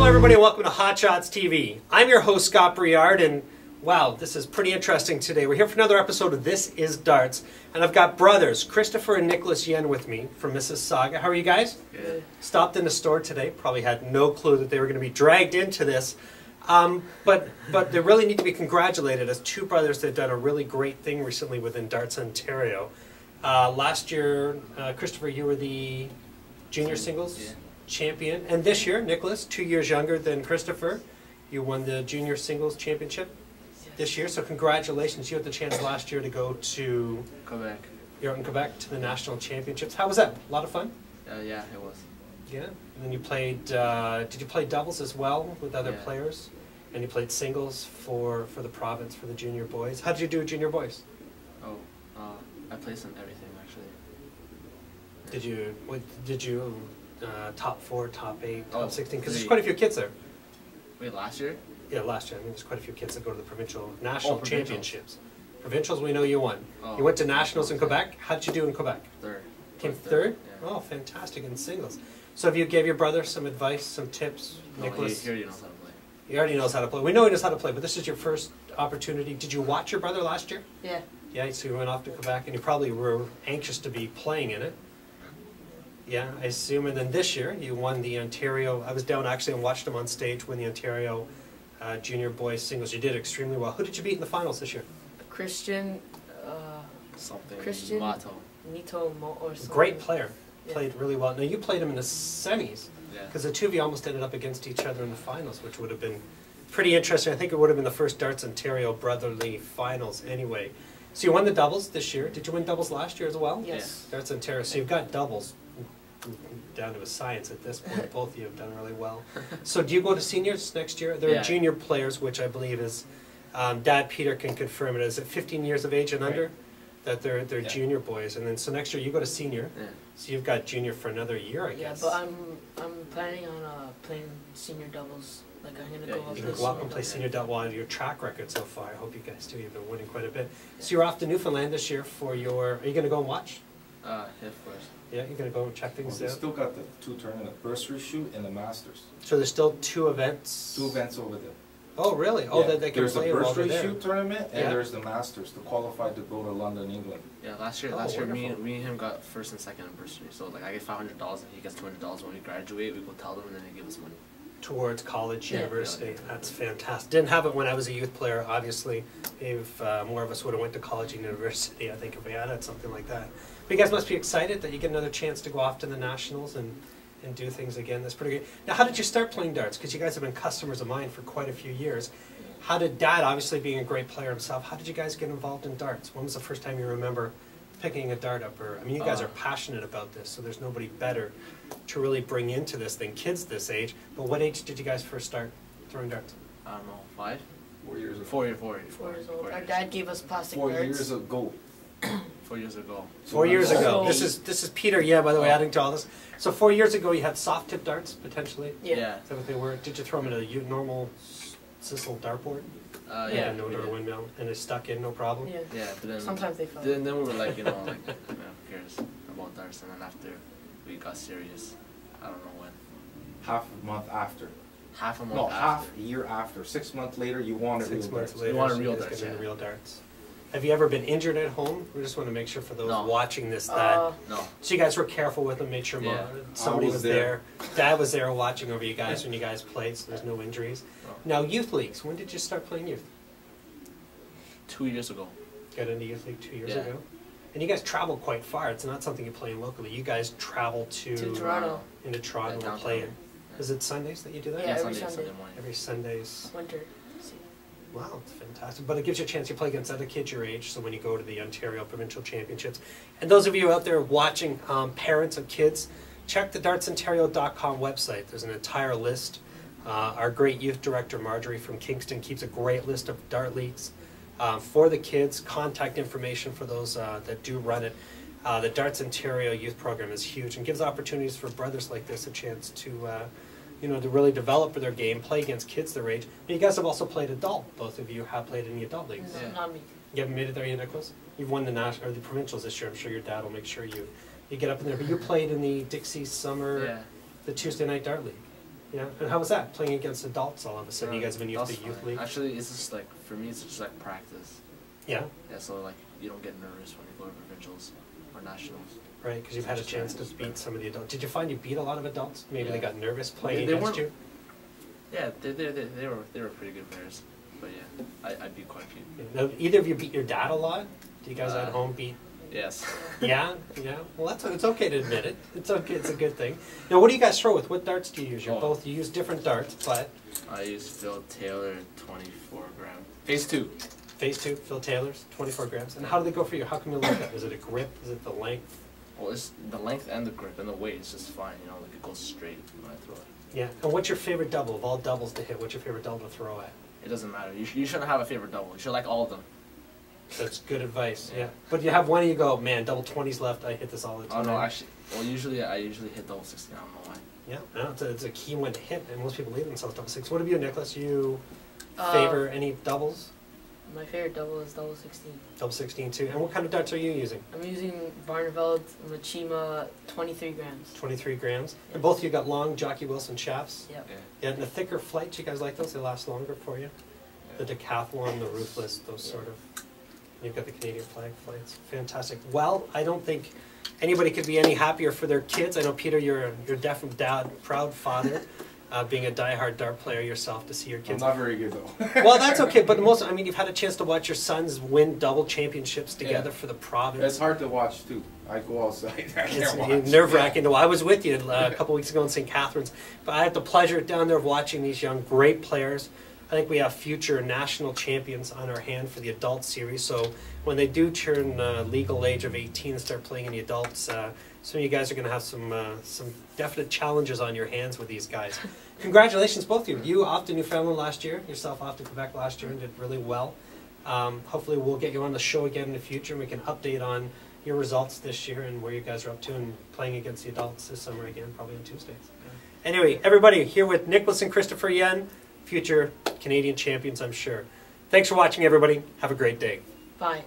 Hello everybody and welcome to Hot Shots TV. I'm your host Scott Briard and wow, this is pretty interesting today. We're here for another episode of This Is Darts and I've got brothers Christopher and Nicholas Yen with me from Mississauga. How are you guys? Good. Stopped in the store today, probably had no clue that they were going to be dragged into this. But they really need to be congratulated as two brothers that have done a really great thing recently within Darts Ontario. Last year, Christopher, you were the junior singles champion, and this year, Nicholas, 2 years younger than Christopher, you won the junior singles championship this year. So congratulations! You had the chance last year to go to Quebec. You're out in Quebec to the national championships. How was that? A lot of fun. Yeah, it was. Yeah, and then you played. Did you play doubles as well with other players? And you played singles for the province for the junior boys. How did you do with junior boys? Oh, I placed in everything actually. Did you top 4, top 8, top 16? Because there's 3. quite a few kids there. Wait, last year? Yeah, last year. I mean, there's quite a few kids that go to the provincial national provincials. championships. Provincials, we know you won. Oh, you went to nationals in Quebec. How did you do in Quebec? Third. Came third? Yeah. Oh, fantastic in singles. So have you gave your brother some advice, some tips, Nicholas? He already knows how to play. He already knows how to play. We know he knows how to play, but this is your first opportunity. Did you watch your brother last year? Yeah. Yeah, so you went off to Quebec, and you probably were anxious to be playing in it. Yeah, I assume. And then this year, you won the Ontario. I was down actually and watched him on stage win the Ontario junior boys singles. You did extremely well. Who did you beat in the finals this year? Christian. Something. Christian. Nito or something. Great player. Played really well. Now you played him in the semis. Yeah. Because the two of you almost ended up against each other in the finals, which would have been pretty interesting. I think it would have been the first Darts Ontario brotherly finals anyway. So you won the doubles this year. Did you win doubles last year as well? Yes. Darts Ontario. So you've got doubles down to a science at this point. Both of you have done really well. So do you go to seniors next year? There are junior players, which I believe is, Dad Peter can confirm it. Is it 15 years of age and under? That they're junior boys. And then so next year you go to senior. Yeah. So you've got junior for another year, I guess. Yeah, but I'm planning on playing senior doubles. Like I'm gonna go up. You can go up and play senior double. Well, your track record so far. I hope you guys do. You've been winning quite a bit. So you're off to Newfoundland this year for your. Are you going to go and watch? Yeah, of course. Yeah, you're going to go and check things Well, out. they still got the 2 tournaments, the bursary shoot and the Masters. So there's still 2 events. 2 events over there. Oh really? Oh, that they can there's play the while they're bursary there. shoot tournament and there's the Masters to qualify to go to London, England. Yeah, last year me and him got first and second in bursary. So like I get $500 and he gets $200 when we graduate. We go tell them and then they give us money. Towards college, university. That's fantastic. Didn't have it when I was a youth player, obviously. If more of us would have went to college and university, I think, if we had something like that. But you guys must be excited that you get another chance to go off to the nationals and do things again. That's pretty good. Now, how did you start playing darts? Because you guys have been customers of mine for quite a few years. How did Dad, obviously being a great player himself, how did you guys get involved in darts? When was the first time you remember picking a dart up? Or I mean, you guys are passionate about this, so there's nobody better to really bring into this than kids this age. But what age did you guys first start throwing darts? I don't know, 5? 4 years ago. 4 years. 4 years old. Our dad gave us plastic 4 darts. years ago. 4 years ago. 4 years ago. This is Peter. Yeah, by the way, adding to all this. So 4 years ago, you had soft tip darts potentially. Yeah. Is that what they were? Did you throw them in a normal Sissel dartboard? Yeah. No door windmill, and it stuck in, no problem. Yeah. Yeah, but then sometimes they fell. Then we were like, who cares about darts? And then after we got serious, I don't know when. Half a month after. Half a month No, after. half a year after. 6 months later, you wanted 6 real months darts. later, You wanted so real you guys darts, get into yeah. real darts. Have you ever been injured at home? We just want to make sure for those watching this that. No. So you guys were careful with them, made sure somebody was there. Dad was there watching over you guys when you guys played, so there's no injuries. Now, youth leagues. When did you start playing youth? 2 years ago. Got into youth league 2 years ago. And you guys travel quite far. It's not something you play in locally. You guys travel to Toronto. Into Toronto and play it. Is it Sundays that you do that? Yeah, Sunday Sunday morning. Every Sundays. Winter. Wow, it's fantastic. But it gives you a chance to play against other kids your age, so when you go to the Ontario Provincial Championships. And those of you out there watching, parents of kids, check the dartsontario.com website. There's an entire list. Our great youth director, Marjorie from Kingston, keeps a great list of dart leagues for the kids, contact information for those that do run it. The Darts Ontario youth program is huge and gives opportunities for brothers like this a chance to to really develop their game, play against kids their age. But you guys have also played adult. Both of you have played in the adult leagues. No, not me. You haven't made it there yet, Nicholas? You've won the national or the provincials this year. I'm sure your dad will make sure you get up in there. But you played in the Dixie Summer, the Tuesday Night Dart League. Yeah. And how was that playing against adults all of a sudden? You guys have been used That's to youth fine. league. Actually, it's just like for me, it's just like practice. Yeah. Yeah, so like you don't get nervous when you go to provincials or nationals. Right, because you've had a chance to beat some of the adults. Did you find you beat a lot of adults? Maybe they Yeah. got nervous playing They against weren't- you. Yeah, they were pretty good players. But yeah, I beat quite a few. Now, either of you beat your dad a lot? Do you guys at Uh, home beat? Yes. Yeah, yeah. Well, it's okay to admit it. It's okay. It's a good thing. Now, what do you guys throw with? What darts do you use? You're Oh. both. You use different darts, but I used Phil Taylor 24 gram. Phase 2. phase 2, Phil Taylor's, 24 grams. And how do they go for you? How come you like that? Is it a grip? Is it the length? Well, it's the length and the grip and the weight is just fine. You know, like it goes straight when I throw it. Yeah. And what's your favorite double of all doubles to hit? What's your favorite double to throw at? It doesn't matter. You shouldn't have a favorite double. You should like all of them. That's good advice. Yeah. But you have one of you go, man, double 20s left. I hit this all the Oh time. no, actually, well I usually hit double 16. I don't know why. Yeah, no, it's a key one to hit, and most people leave themselves double 6. What about you, Nicholas? You Uh, favor any doubles? My favorite double is double 16. Double 16 too. And what kind of darts are you using? I'm using Barneveld Machima 23 grams. 23 grams. And both of you got long Jockey Wilson shafts. Yep. Yeah. Yeah, and the thicker flights, you guys like those? They last longer for you? The decathlon, the roofless, those sort of. You've got the Canadian flag flights. Fantastic. Well, I don't think anybody could be any happier for their kids. I know, Peter, you're deaf and dad, proud father, being a diehard dart player yourself, to see your I'm kids. not very good though. Well, that's okay, but I mean, you've had a chance to watch your sons win double championships together for the province. It's hard to watch too. I go outside. I can't watch. It's nerve-wracking. I was with you a couple weeks ago in St. Catharines, but I had the pleasure down there of watching these young, great players. I think we have future national champions on our hand for the adult series. So when they do turn legal age of 18 and start playing in the adults, some of you guys are going to have some definite challenges on your hands with these guys. Congratulations, both of you. You off to Newfoundland last year, yourself off to Quebec last year, and did really well. Hopefully we'll get you on the show again in the future, and we can update on your results this year and where you guys are up to, and playing against the adults this summer again, probably on Tuesdays. Anyway, everybody, here with Nicholas and Christopher Yen, future Canadian champions, I'm sure. Thanks for watching, everybody. Have a great day. Bye.